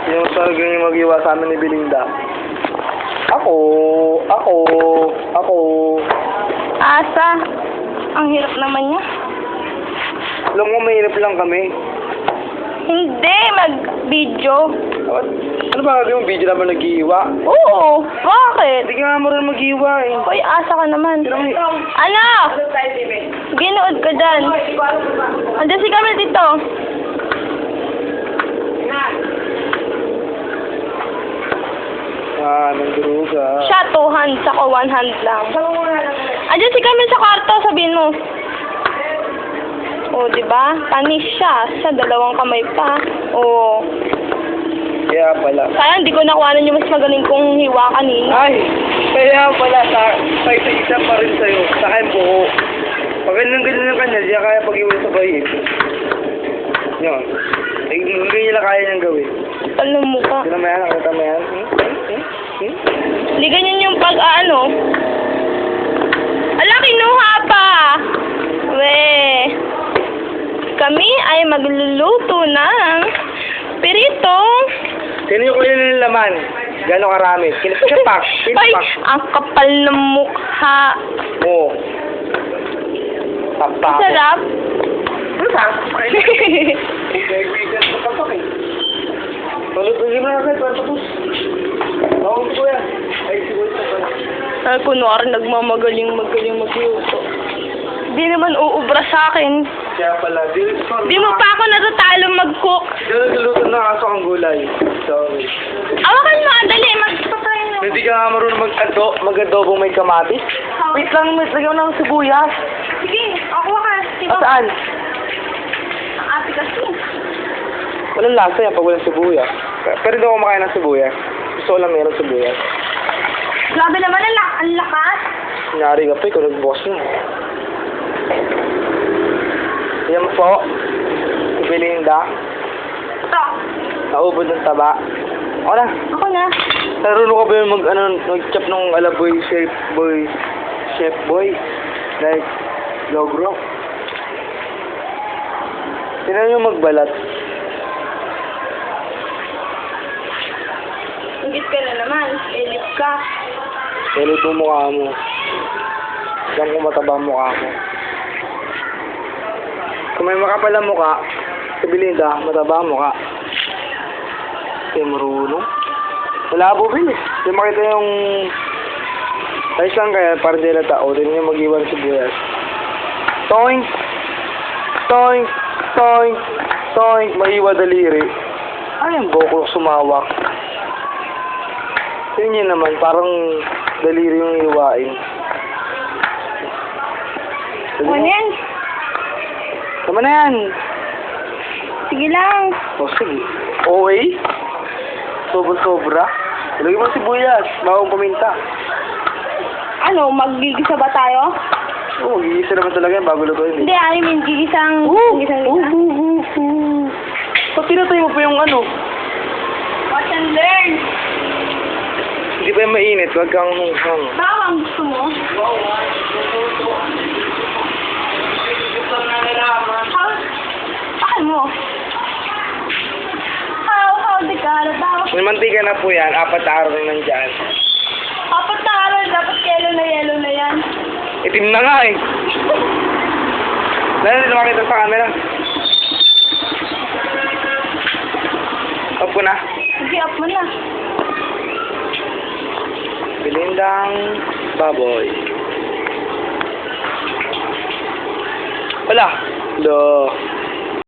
Yung sa yung mag-iwa sa amin ni Belinda. Ako. Asa. Ang hirap naman niya. Alam mo, mahirap lang kami. Hindi, mag-video. Ano ba gagawin yung video naman nag-iiwa? Oo, bakit? Hindi ka nga marunong mag-iiwa eh. Uy, asa ka naman. Ano? Ginood ka dyan. Andiyan si Camille dito. Nagduruga. Siya 2 hands, ako 1 hand lang. Andiyan si Camille sa kwarto, sabihin mo. O, diba? Panis siya. Siya, 2 kamay pa. O. Kaya pala. Sayang, di ko nakuhanan yung mas magaling kong hiwa kanina. Ay! Kaya pala sa isa pa rin sa'yo. Sa akin buho. Pag ganyan ng kanya, siya kaya pag-iwan sa bayin. Yun. Eh, hindi nila kaya niyang gawin. Alam mo ka. Sino mo yan? Nakita mo yan? Hindi ganyan yung pag-ano. Ala, kinuha pa! We. Kami ay magluluto ng pirito. Sino yung kuya ng laman? Gano'ng karami? Kinipak. Ay, ang kapal ng mukha. Oo. Tapos. Sarap. Tulog mo na agad, tapos. Bawang ko yan. Ay, siguro Ay, kunwari nagmamagaling magluto. Di naman uubra sa akin. Kaya pala, Di mo pa ako natatalo mag-cook. Diyan nagluto na aso ang gulay. Sorry. Awakan mo, dali, magpapray mo. Hindi ka nga marunong mag-adobong may kamatis? Wait lang, lagyan mo ng sibuyas. Sige, ako ka. Saan? Ang ate kasi. Walang lasa yan pag walang sibuyas. Pero hindi ako kumakain ng sibuyas. Gusto ko lang meron sibuyas. Grabe naman, ang lakas. Nangyari ka pa, ikaw nag-boss mo. Yan po. Si Belinda. Ito. Naubod ng taba. Ako na. Ako na. Narunong ka ba yung mag-chop ng alaboy, chef boy? Like, logro? Sino yung magbalat? Ingit ka na naman. Elip ka. Elip yung mukha mo. Diyan kung mataba ang mukha mo. Kung may makapal ang mukha, si Belinda, mataba ang mukha. Hindi marunong. Malabo bin eh. Hindi makita yung... Ayos lang kaya, para di na tao. Hindi niya mag-iwan si Buyas. Toink! Toink! Toink! Toink! Maiwa daliri. Ay, ang boko sumawak. Yun yun naman, parang daliri yung iwain. Ano yan? Tama na yan. Sige lang. O, sige. Okay? Sobra-sobra. Ilagay mo sibuyas, bawang paminta. Ano, maggigisa ba tayo? Oo, gigisa naman talaga yan bago lutuin. Hindi, I mean, gigisang... Ba't pinatay mo pa yung ano? Watch and learn. Hindi ba yung mainit? Huwag kang hunghang. Bawang gusto mo? Bakit mo? How di ka na bawang? May mantika na po yan, 4 na araw na nandyan. 4 na araw, dapat yellow na yan. Itim na nga eh. Dahil dito makita sa camera. Up ko na. Sige, up mo na. Belindang baboy. Wala. Lo.